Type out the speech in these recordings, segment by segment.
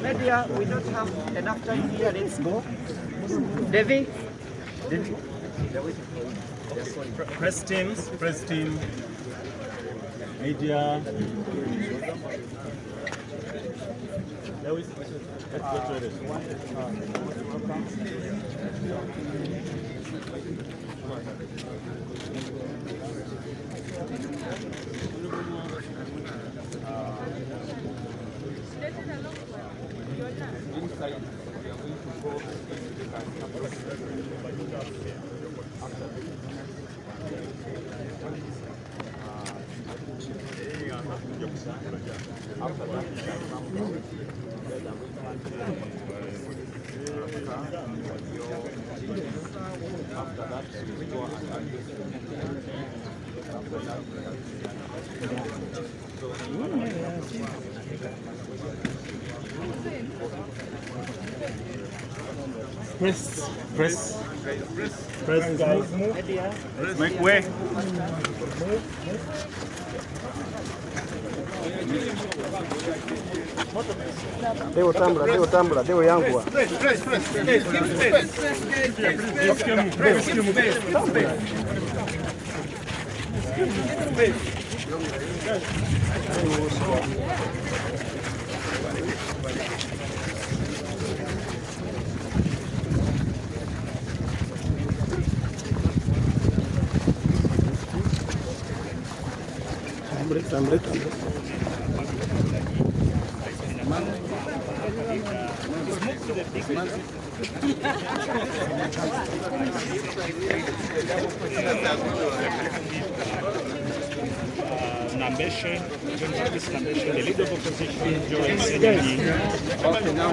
Media, we don't have enough time here. Let's go. Devi? Press team, media. Let's get to it. Press, guys. Make way. Deo tambula, deo yangu. Nambeshe, the leader of opposition, Joel Senyi. Okay, now.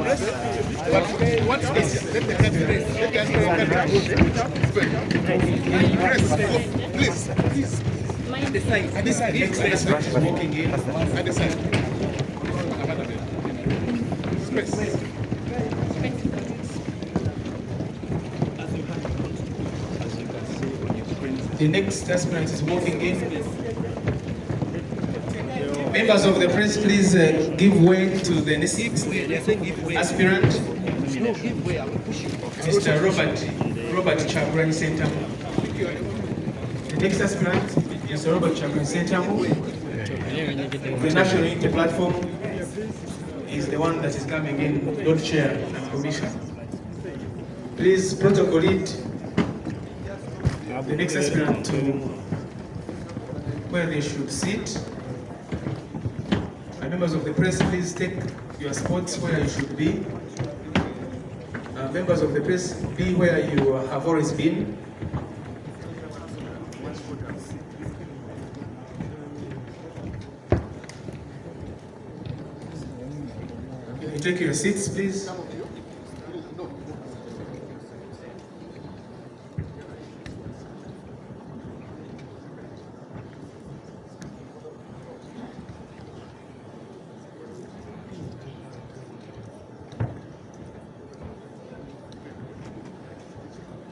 What is let the please. At the side. At the side. Next walking in. At the side. Space. The next aspirant is walking in. Members of the press, please give way to the next aspirant, Mr. Robert Kyagulanyi Sentamu. The next aspirant, Mr. Robert Kyagulanyi Sentamu, the National Unity Platform, is the one that is coming in, Lord Chair and Commission. Please protocol it. The next aspirant to where they should sit. Members of the press, please take your spots where you should be. Members of the press, be where you have always been. Can you take your seats, please?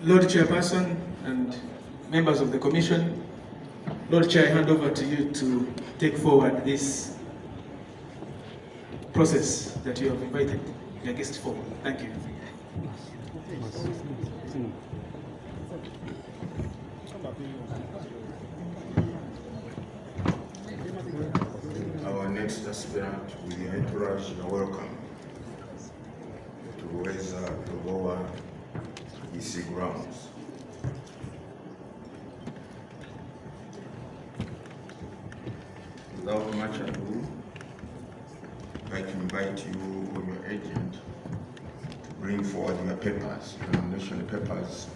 Lord Chairperson and members of the Commission, Lord Chair, I hand over to you to take forward this process that you have invited your guest for. Thank you. Our next aspirant with the entourage, you're welcome to EC Lubowa EC grounds. without much ado, I can invite you or your agent to bring forward your papers, your nomination papers,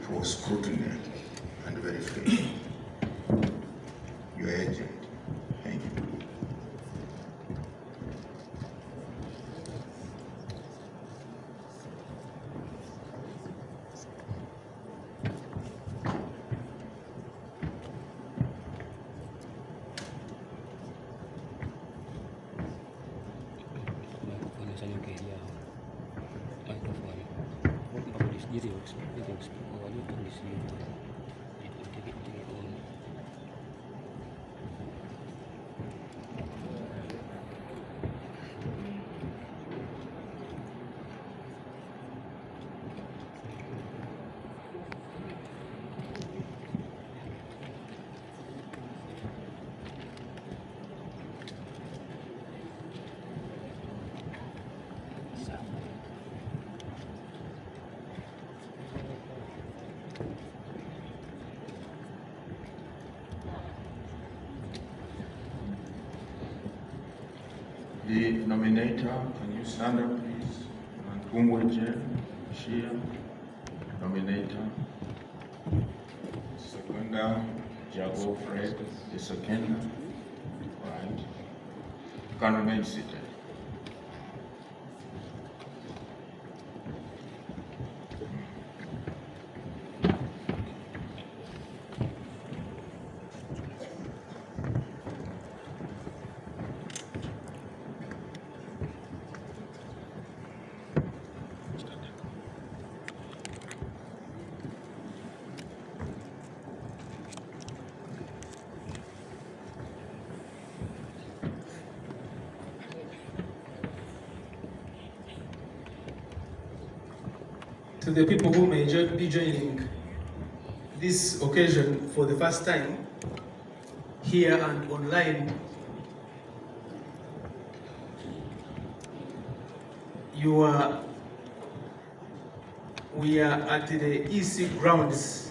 for scrutiny and verification. Your agent. Thank you. The nominator, can you stand up, please? Kumbweje, Shia, nominator. Seconder, Jago Fred, the seconder. All right. You can remain seated. To the people who may be joining this occasion for the first time, here and online, we are at the EC grounds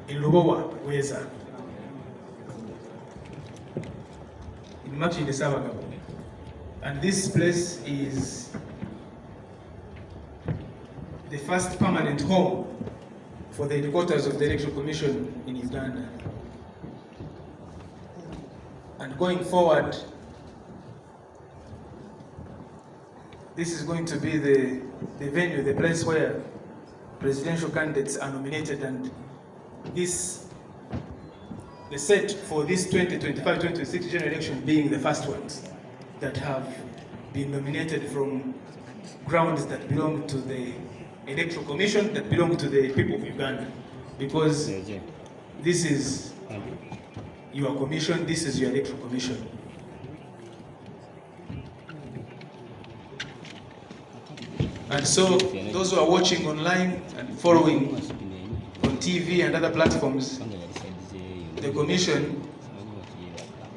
in Lubowa, Weza, in Makinde Sabagabo. And this place is the first permanent home for the headquarters of the Election Commission in Uganda. And going forward, this is going to be the venue, the place where presidential candidates are nominated, and the set for this 2025-2026 general election being the first ones that have been nominated from grounds that belong to the Electoral Commission, that belong to the people of Uganda, because this is your commission, this is your Electoral Commission. And so those who are watching online and following on TV and other platforms, the Commission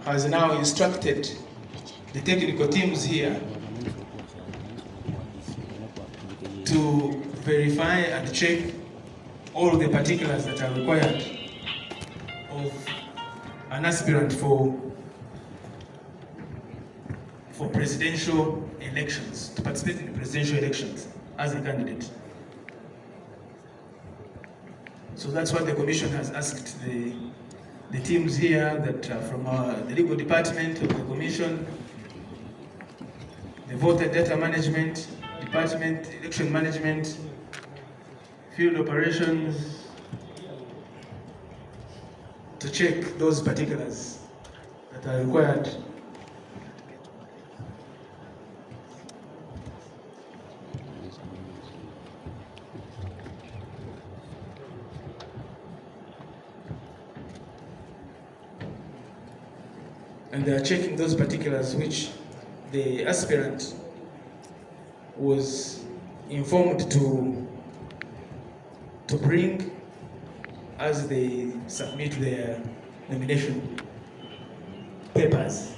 has now instructed the technical teams here to verify and check all the particulars that are required of an aspirant for presidential elections, to participate in the presidential elections as a candidate. So that's what the Commission has asked the teams here that from the legal department of the Commission, the voter data management department, election management, field operations, to check those particulars that are required. And they are checking those particulars which the aspirant was informed to bring as they submit their nomination papers.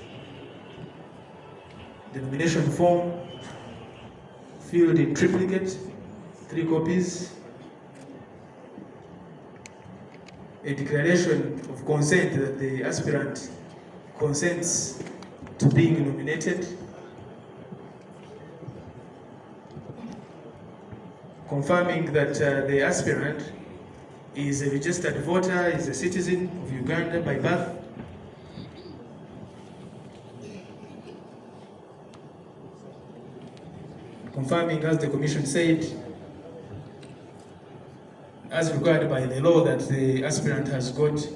The nomination form filled in triplicate, 3 copies, a declaration of consent that the aspirant consents to being nominated, confirming that the aspirant is a registered voter, is a citizen of Uganda by birth, confirming, as the Commission said, as required by the law, that the aspirant has got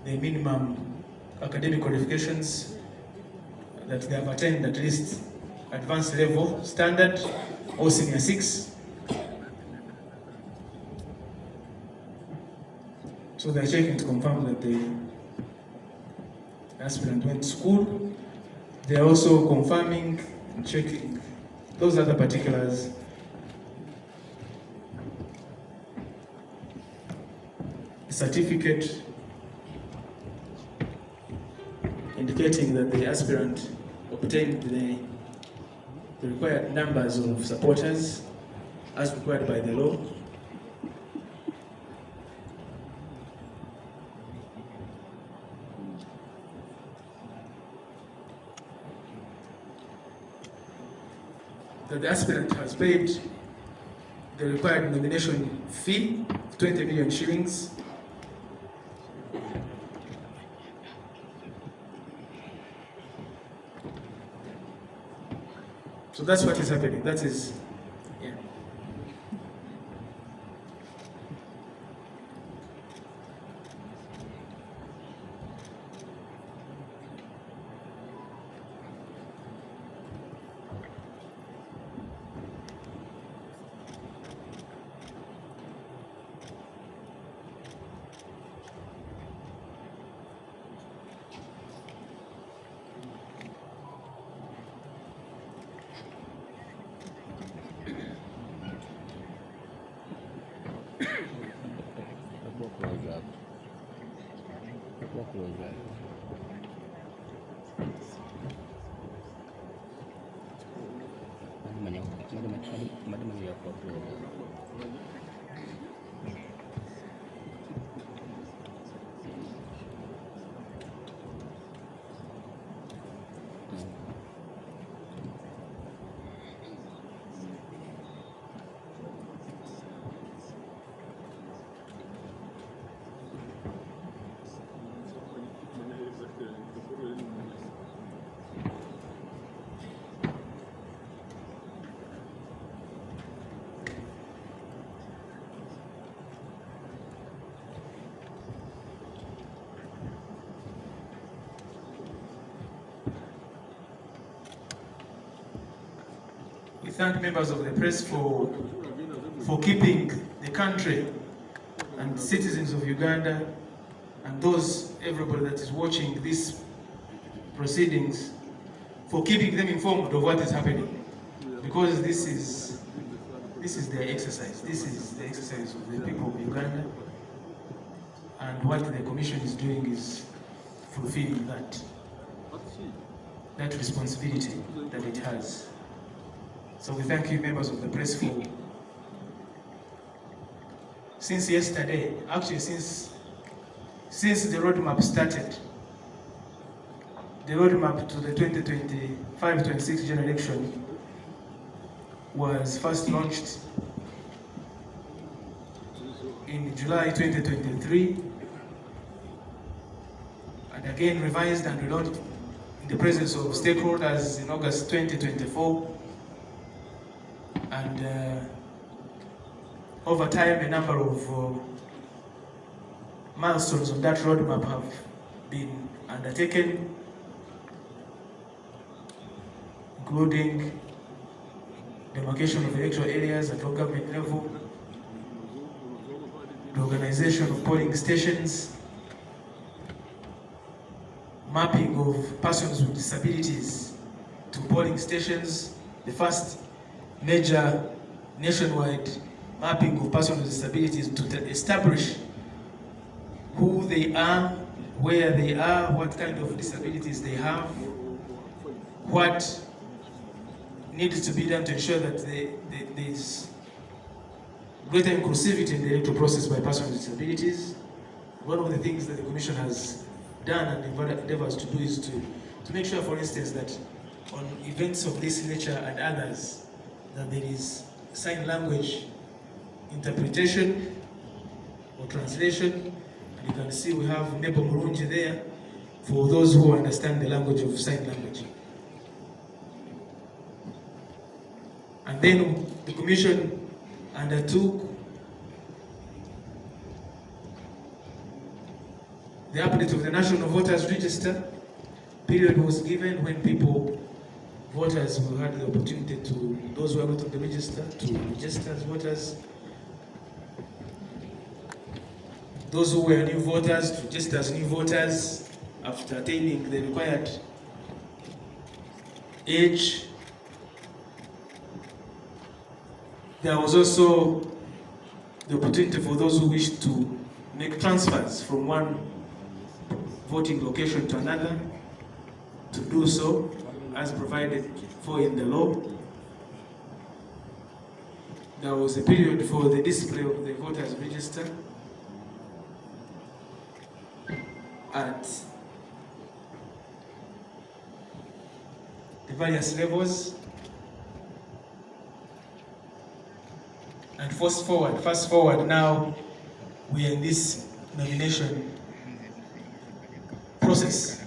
the minimum academic qualifications, that they have attained at least advanced level standard or senior 6. So they're checking to confirm that the aspirant went to school. They're also confirming and checking those other particulars. A certificate indicating that the aspirant obtained the required numbers of supporters as required by the law. That the aspirant has paid the required nomination fee, 20 million shillings. So that's what is happening. That is, yeah. We thank members of the press for keeping the country and citizens of Uganda and everybody that is watching these proceedings, for keeping them informed of what is happening, because this is their exercise. This is the exercise of the people of Uganda, and what the Commission is doing is fulfilling that responsibility that it has. So we thank you, members of the press, for, since yesterday, actually since the roadmap started, the roadmap to the 2025-26 general election was first launched in July 2023, and again revised and relaunched in the presence of stakeholders in August 2024. And over time, a number of milestones on that roadmap have been undertaken, including demarcation of electoral areas at all government level, the organization of polling stations, mapping of persons with disabilities to polling stations, the first major nationwide mapping of persons with disabilities to establish who they are, where they are, what kind of disabilities they have, what needs to be done to ensure that there is greater inclusivity in the electoral process by persons with disabilities. One of the things that the Commission has done and endeavors to do is to make sure, for instance, that on events of this nature and others, that there is sign language interpretation or translation. And you can see we have Nebo Murunji there for those who understand the language of sign language. And then the Commission undertook the update of the National Voters Register. Period was given when voters who had the opportunity to, those who are not on the register, to register as voters. Those who were new voters to register as new voters after attaining the required age. There was also the opportunity for those who wished to make transfers from one voting location to another to do so as provided for in the law. There was a period for the display of the voters register at the various levels. And fast forward now, we are in this nomination process,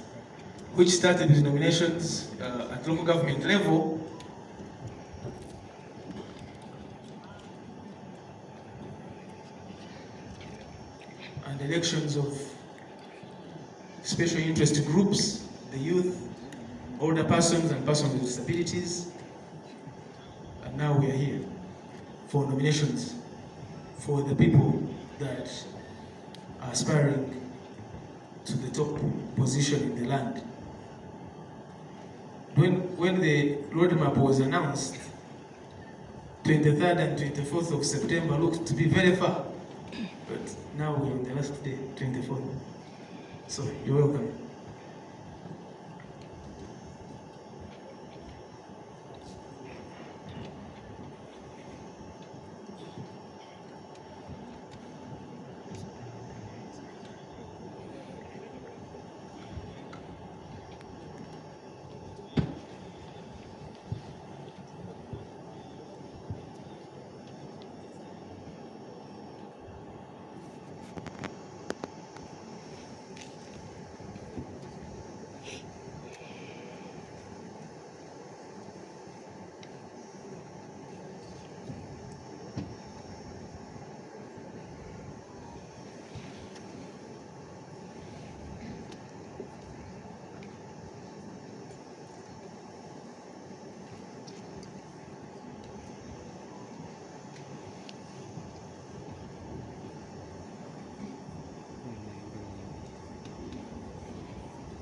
which started with nominations at local government level, and elections of special interest groups, the youth, older persons and persons with disabilities. And now we are here for nominations for the people that are aspiring to the top position in the land. When the roadmap was announced, 23rd and 24th of September looked to be very far, but now we're on the last day, 24th. So you're welcome.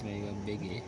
Mega big.